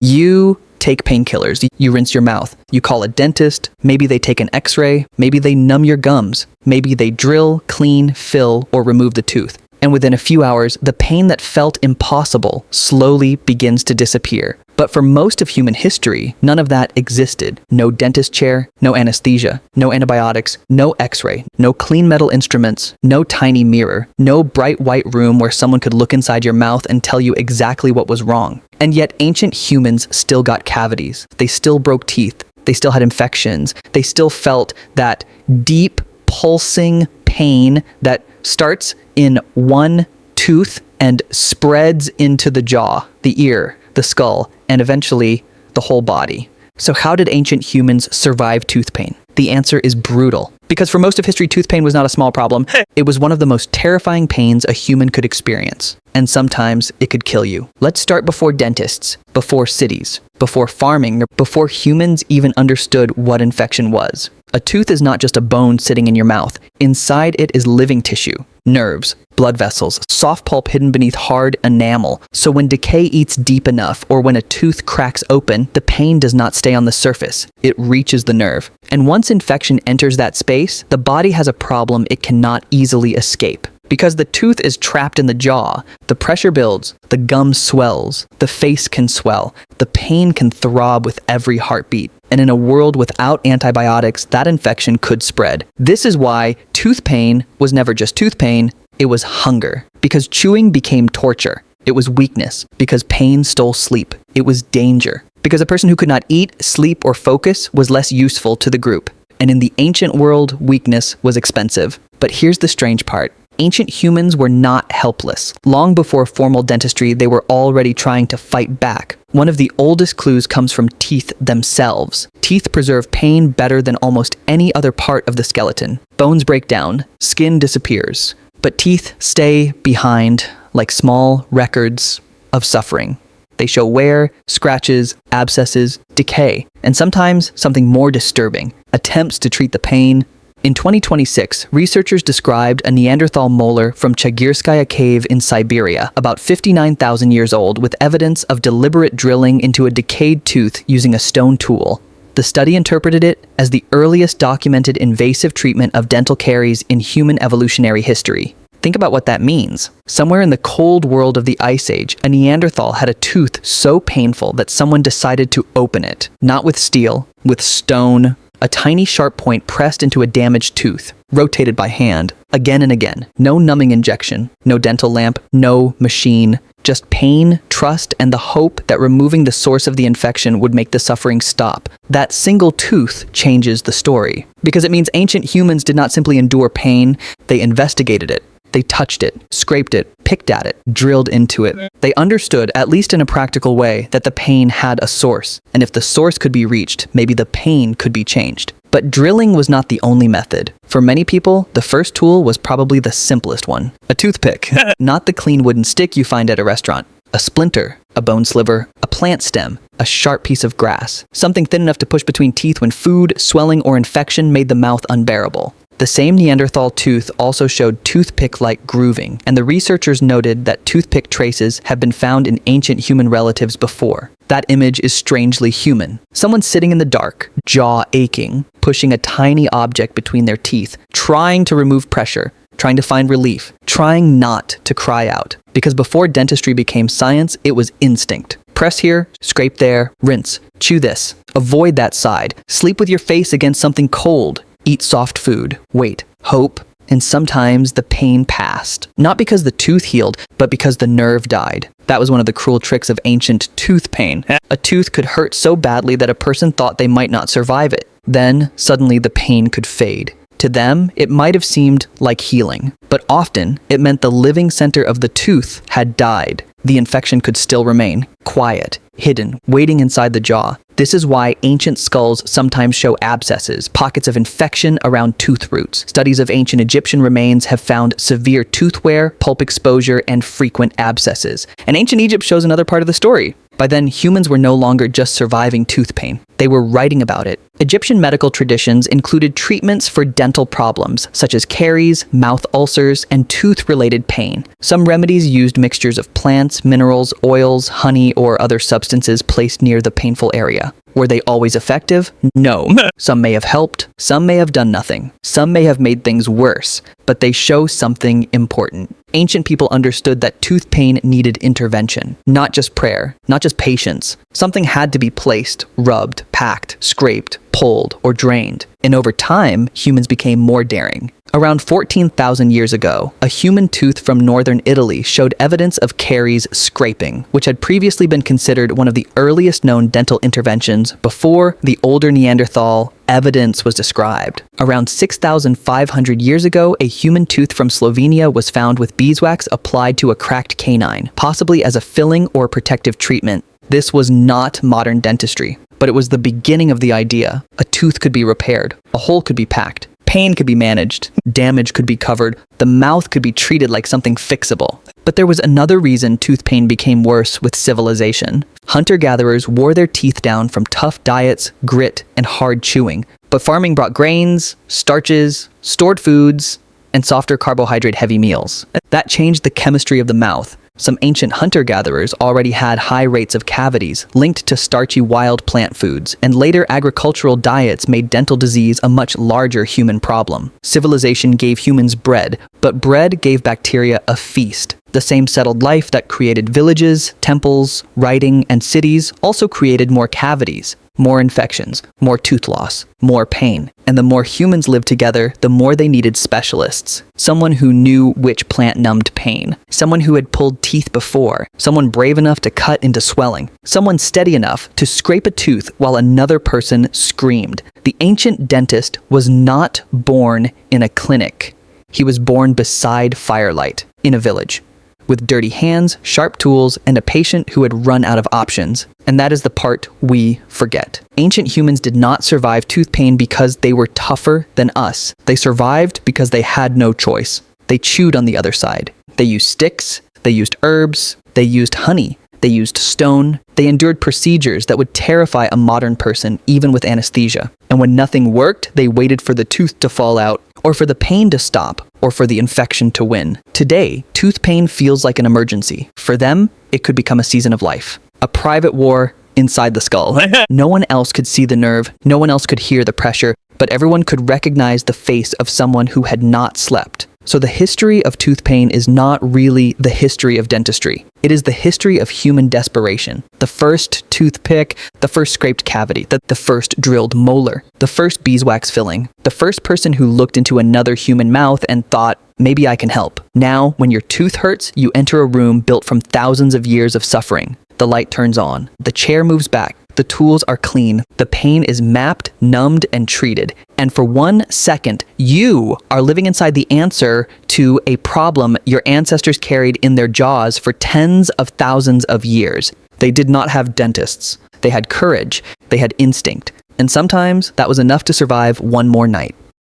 You take painkillers, you rinse your mouth, you call a dentist, maybe they take an x-ray, maybe they numb your gums, maybe they drill, clean, fill, or remove the tooth. And within a few hours, the pain that felt impossible slowly begins to disappear. But for most of human history, none of that existed. No dentist chair, no anesthesia, no antibiotics, no x-ray, no clean metal instruments, no tiny mirror, no bright white room where someone could look inside your mouth and tell you exactly what was wrong. And yet ancient humans still got cavities. They still broke teeth. They still had infections. They still felt that deep, pulsing pain that starts in one tooth and spreads into the jaw, the ear, the skull, and eventually the whole body. So how did ancient humans survive tooth pain? The answer is brutal. Because for most of history, tooth pain was not a small problem. It was one of the most terrifying pains a human could experience. And sometimes it could kill you. Let's start before dentists, before cities, before farming, before humans even understood what infection was. A tooth is not just a bone sitting in your mouth. Inside it is living tissue, nerves, blood vessels, soft pulp hidden beneath hard enamel. So when decay eats deep enough, or when a tooth cracks open, the pain does not stay on the surface. It reaches the nerve. And once infection enters that space, the body has a problem it cannot easily escape. Because the tooth is trapped in the jaw, the pressure builds, the gum swells, the face can swell, the pain can throb with every heartbeat. And in a world without antibiotics, that infection could spread. This is why tooth pain was never just tooth pain, it was hunger. Because chewing became torture. It was weakness. Because pain stole sleep. It was danger. Because a person who could not eat, sleep, or focus was less useful to the group. And in the ancient world, weakness was expensive. But here's the strange part. Ancient humans were not helpless. Long before formal dentistry, they were already trying to fight back. One of the oldest clues comes from teeth themselves. Teeth preserve pain better than almost any other part of the skeleton. Bones break down, skin disappears, but teeth stay behind like small records of suffering. They show wear, scratches, abscesses, decay, and sometimes something more disturbing, attempts to treat the pain. In 2026, researchers described a Neanderthal molar from Chagirskaya cave in Siberia, about 59,000 years old, with evidence of deliberate drilling into a decayed tooth using a stone tool. The study interpreted it as the earliest documented invasive treatment of dental caries in human evolutionary history. Think about what that means. Somewhere in the cold world of the Ice Age, a Neanderthal had a tooth so painful that someone decided to open it, not with steel, with stone, a tiny sharp point pressed into a damaged tooth, rotated by hand, again and again. No numbing injection, no dental lamp, no machine, just pain, trust, and the hope that removing the source of the infection would make the suffering stop. That single tooth changes the story. Because it means ancient humans did not simply endure pain, they investigated it. They touched it, scraped it, picked at it, drilled into it. They understood, at least in a practical way, that the pain had a source. And if the source could be reached, maybe the pain could be changed. But drilling was not the only method. For many people, the first tool was probably the simplest one. A toothpick. Not the clean wooden stick you find at a restaurant. A splinter, a bone sliver, a plant stem, a sharp piece of grass. Something thin enough to push between teeth when food, swelling, or infection made the mouth unbearable. The same Neanderthal tooth also showed toothpick-like grooving, and the researchers noted that toothpick traces have been found in ancient human relatives before. That image is strangely human. Someone sitting in the dark, jaw aching, pushing a tiny object between their teeth, trying to remove pressure, trying to find relief, trying not to cry out. Because before dentistry became science, it was instinct. Press here, scrape there, rinse, chew this, avoid that side, sleep with your face against something cold, eat soft food, wait, hope, and sometimes the pain passed. Not because the tooth healed, but because the nerve died. That was one of the cruel tricks of ancient tooth pain. A tooth could hurt so badly that a person thought they might not survive it. Then, suddenly the pain could fade. To them, it might have seemed like healing, but often it meant the living center of the tooth had died. The infection could still remain, quiet, hidden, waiting inside the jaw. This is why ancient skulls sometimes show abscesses, pockets of infection around tooth roots. Studies of ancient Egyptian remains have found severe tooth wear, pulp exposure, and frequent abscesses. And ancient Egypt shows another part of the story. By then, humans were no longer just surviving tooth pain. They were writing about it. Egyptian medical traditions included treatments for dental problems, such as caries, mouth ulcers, and tooth-related pain. Some remedies used mixtures of plants, minerals, oils, honey, or other substances placed near the painful area. Were they always effective? No. Some may have helped, some may have done nothing. Some may have made things worse, but they show something important. Ancient people understood that tooth pain needed intervention, not just prayer, not just patience. Something had to be placed, rubbed, packed, scraped, pulled, or drained. And over time, humans became more daring. Around 14,000 years ago, a human tooth from northern Italy showed evidence of caries scraping, which had previously been considered one of the earliest known dental interventions before the older Neanderthal evidence was described. Around 6,500 years ago, a human tooth from Slovenia was found with beeswax applied to a cracked canine, possibly as a filling or protective treatment. This was not modern dentistry, but it was the beginning of the idea. A tooth could be repaired, a hole could be packed, pain could be managed, damage could be covered, the mouth could be treated like something fixable. But there was another reason tooth pain became worse with civilization. Hunter-gatherers wore their teeth down from tough diets, grit, and hard chewing. But farming brought grains, starches, stored foods, and softer carbohydrate-heavy meals. That changed the chemistry of the mouth. Some ancient hunter-gatherers already had high rates of cavities linked to starchy wild plant foods, and later agricultural diets made dental disease a much larger human problem. Civilization gave humans bread, but bread gave bacteria a feast. The same settled life that created villages, temples, writing, and cities also created more cavities, more infections, more tooth loss, more pain. And the more humans lived together, the more they needed specialists. Someone who knew which plant numbed pain. Someone who had pulled teeth before. Someone brave enough to cut into swelling. Someone steady enough to scrape a tooth while another person screamed. The ancient dentist was not born in a clinic. He was born beside firelight, in a village, with dirty hands, sharp tools, and a patient who had run out of options. And that is the part we forget. Ancient humans did not survive tooth pain because they were tougher than us. They survived because they had no choice. They chewed on the other side. They used sticks, they used herbs, they used honey, they used stone. They endured procedures that would terrify a modern person, even with anesthesia. And when nothing worked, they waited for the tooth to fall out, or for the pain to stop, or for the infection to win. Today, tooth pain feels like an emergency. For them, it could become a season of life. A private war inside the skull. No one else could see the nerve, no one else could hear the pressure, but everyone could recognize the face of someone who had not slept. So the history of tooth pain is not really the history of dentistry. It is the history of human desperation. The first toothpick, the first scraped cavity, the first drilled molar, the first beeswax filling, the first person who looked into another human mouth and thought, maybe I can help. Now, when your tooth hurts, you enter a room built from thousands of years of suffering. The light turns on. The chair moves back. The tools are clean. The pain is mapped, numbed, and treated. And for 1 second, you are living inside the answer to a problem your ancestors carried in their jaws for tens of thousands of years. They did not have dentists. They had courage. They had instinct. And sometimes that was enough to survive one more night.